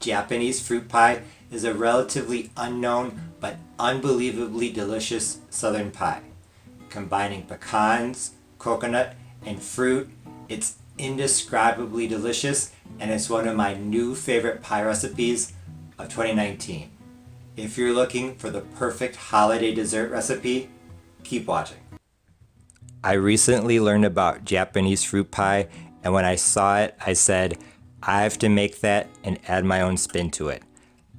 Japanese fruit pie is a relatively unknown but unbelievably delicious southern pie. Combining pecans, coconut, and fruit, it's indescribably delicious, and it's one of my new favorite pie recipes of 2019. If you're looking for the perfect holiday dessert recipe, keep watching. I recently learned about Japanese fruit pie, and when I saw it, I said, I have to make that and add my own spin to it.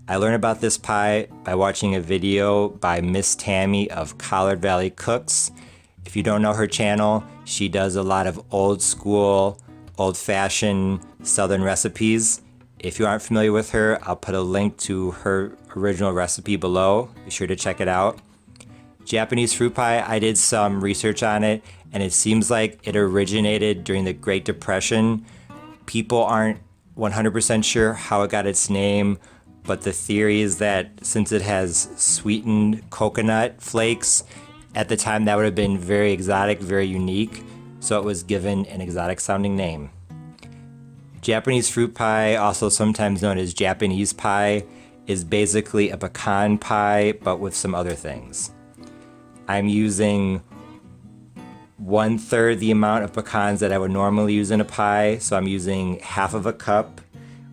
I learned about this pie by watching a video by Miss Tammy of Collard Valley Cooks. If you don't know her channel, she does a lot of old school, old-fashioned southern recipes. If you aren't familiar with her, I'll put a link to her original recipe below. Be sure to check it out. Japanese fruit pie, I did some research on it, and it seems like it originated during the Great Depression. People aren't 100% sure how it got its name, but the theory is that since it has sweetened coconut flakes, at the time that would have been very exotic, very unique, so it was given an exotic sounding name. Japanese fruit pie, also sometimes known as Japanese pie, is basically a pecan pie but with some other things. I'm using 1/3 the amount of pecans that I would normally use in a pie, so I'm using half of a cup,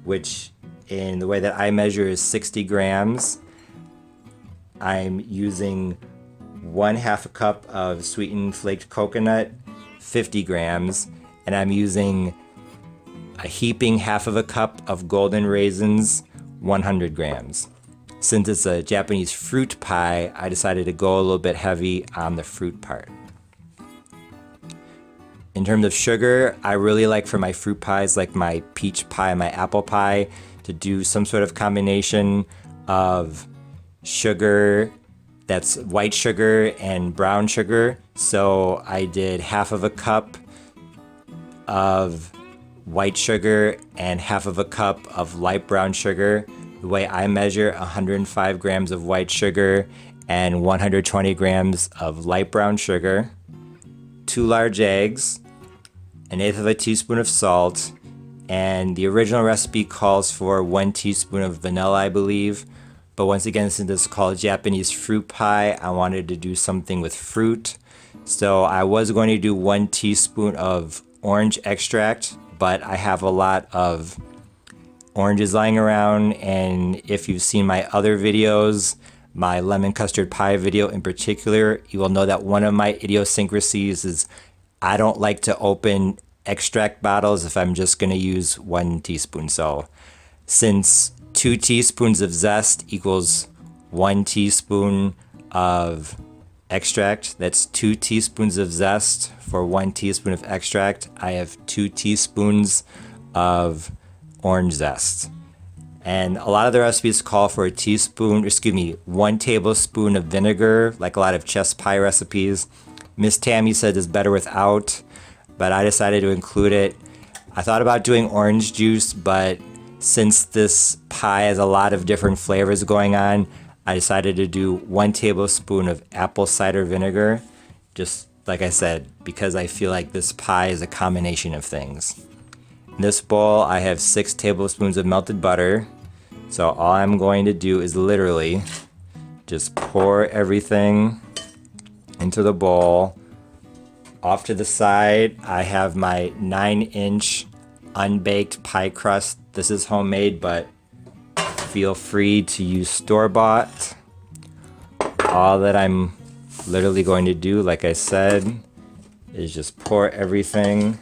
which in the way that I measure is 60 grams. I'm using 1/2 a cup of sweetened flaked coconut, 50 grams, and I'm using a heaping 1/2 a cup of golden raisins, 100 grams. Since it's a Japanese fruit pie, I decided to go a little bit heavy on the fruit part. In terms of sugar, I really like for my fruit pies, like my peach pie, my apple pie, to do some sort of combination of sugar that's white sugar and brown sugar. So I did 1/2 a cup of white sugar and 1/2 a cup of light brown sugar. The way I measure, 105 grams of white sugar and 120 grams of light brown sugar, 2 large eggs, 1/8 of a teaspoon of salt, and the original recipe calls for 1 teaspoon of vanilla, I believe. But once again, since it's called Japanese fruit pie, I wanted to do something with fruit. So I was going to do 1 teaspoon of orange extract, but I have a lot of oranges lying around, and if you've seen my other videos, my lemon custard pie video in particular, you will know that one of my idiosyncrasies is I don't like to open extract bottles if I'm just going to use 1 teaspoon. So since 2 teaspoons of zest equals 1 teaspoon of extract, that's 2 teaspoons of zest for 1 teaspoon of extract. I have 2 teaspoons of orange zest. And a lot of the recipes call for 1 tablespoon of vinegar, like a lot of chess pie recipes. Miss Tammy said it's better without, but I decided to include it. I thought about doing orange juice, but since this pie has a lot of different flavors going on, I decided to do 1 tablespoon of apple cider vinegar, just like I said, because I feel like this pie is a combination of things. In this bowl, I have 6 tablespoons of melted butter. So all I'm going to do is literally just pour everything into the bowl. Off to the side, I have my 9-inch unbaked pie crust. This is homemade, but feel free to use store-bought. All that I'm literally going to do, like I said, is just pour everything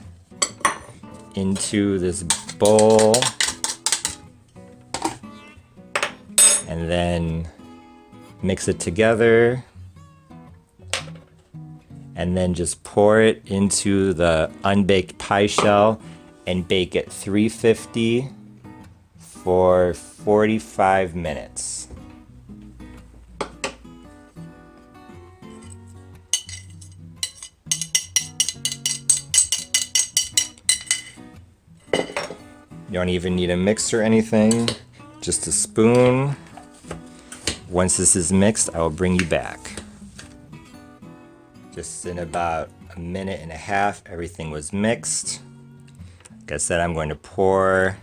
into this bowl, and then mix it together, and then just pour it into the unbaked pie shell and bake at 350 for 45 minutes. You don't even need a mix or anything, just a spoon. Once this is mixed, I will bring you back. Just in about a minute and a half, everything was mixed. Like I said, I'm going to pour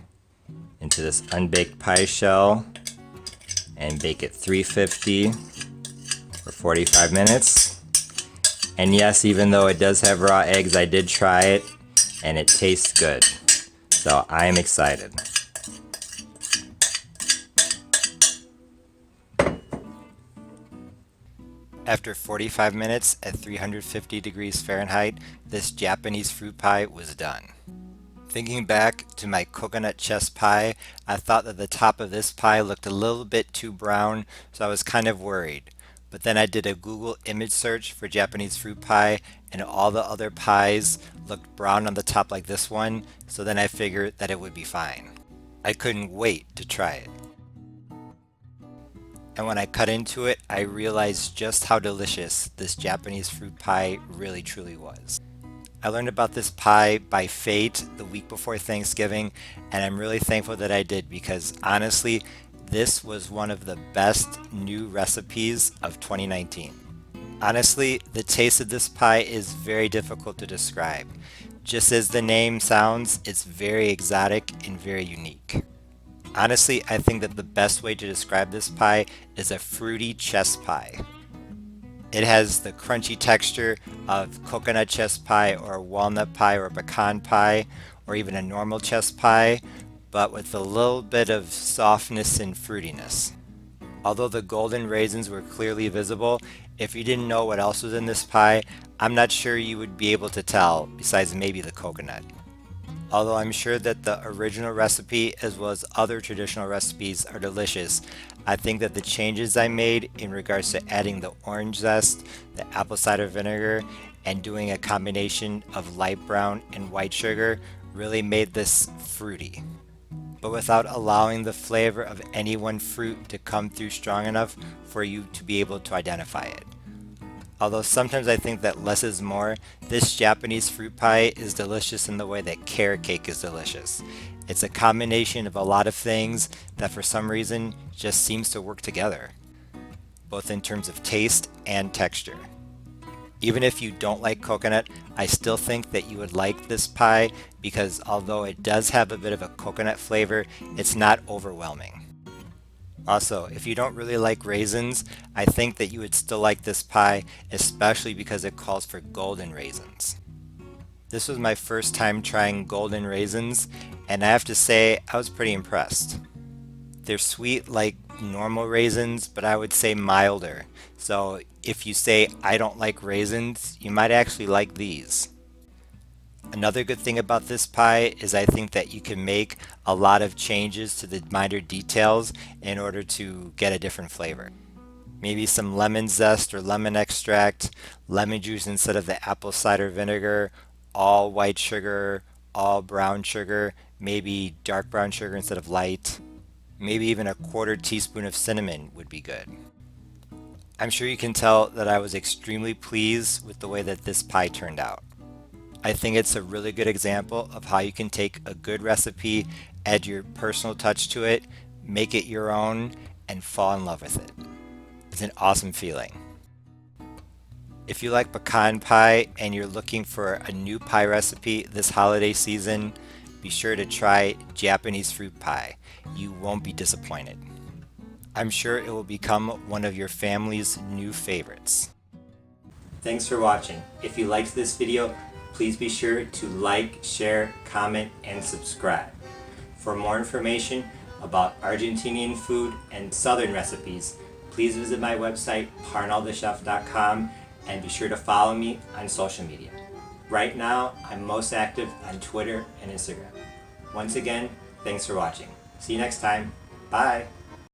into this unbaked pie shell and bake it 350 for 45 minutes. And yes, even though it does have raw eggs, I did try it and it tastes good. So I'm excited. After 45 minutes at 350 degrees Fahrenheit, this Japanese fruit pie was done. Thinking back to my coconut chess pie, I thought that the top of this pie looked a little bit too brown, so I was kind of worried. But then I did a Google image search for Japanese fruit pie, and all the other pies looked brown on the top like this one, so then I figured that it would be fine. I couldn't wait to try it. And when I cut into it, I realized just how delicious this Japanese fruit pie really truly was. I learned about this pie by fate the week before Thanksgiving, and I'm really thankful that I did because honestly, this was one of the best new recipes of 2019. Honestly, the taste of this pie is very difficult to describe. Just as the name sounds, it's very exotic and very unique. Honestly, I think that the best way to describe this pie is a fruity chess pie. It has the crunchy texture of coconut chess pie or walnut pie or pecan pie or even a normal chess pie, but with a little bit of softness and fruitiness. Although the golden raisins were clearly visible, if you didn't know what else was in this pie, I'm not sure you would be able to tell besides maybe the coconut. Although I'm sure that the original recipe as well as other traditional recipes are delicious, I think that the changes I made in regards to adding the orange zest, the apple cider vinegar, and doing a combination of light brown and white sugar really made this fruity, but without allowing the flavor of any one fruit to come through strong enough for you to be able to identify it. Although sometimes I think that less is more, this Japanese fruit pie is delicious in the way that carrot cake is delicious. It's a combination of a lot of things that for some reason just seems to work together, both in terms of taste and texture. Even if you don't like coconut, I still think that you would like this pie because although it does have a bit of a coconut flavor, it's not overwhelming. Also, if you don't really like raisins, I think that you would still like this pie, especially because it calls for golden raisins. This was my first time trying golden raisins, and I have to say I was pretty impressed. They're sweet like normal raisins, but I would say milder. So if you say I don't like raisins, you might actually like these. Another good thing about this pie is I think that you can make a lot of changes to the minor details in order to get a different flavor. Maybe some lemon zest or lemon extract, lemon juice instead of the apple cider vinegar, all white sugar, all brown sugar, maybe dark brown sugar instead of light. Maybe even a quarter teaspoon of cinnamon would be good. I'm sure you can tell that I was extremely pleased with the way that this pie turned out. I think it's a really good example of how you can take a good recipe, add your personal touch to it, make it your own, and fall in love with it. It's an awesome feeling. If you like pecan pie and you're looking for a new pie recipe this holiday season, be sure to try Japanese fruit pie. You won't be disappointed. I'm sure it will become one of your family's new favorites. Thanks for watching. If you liked this video, please be sure to like, share, comment, and subscribe. For more information about Argentinian food and Southern recipes, please visit my website, parnellthechef.com, and be sure to follow me on social media. Right now, I'm most active on Twitter and Instagram. Once again, thanks for watching. See you next time. Bye.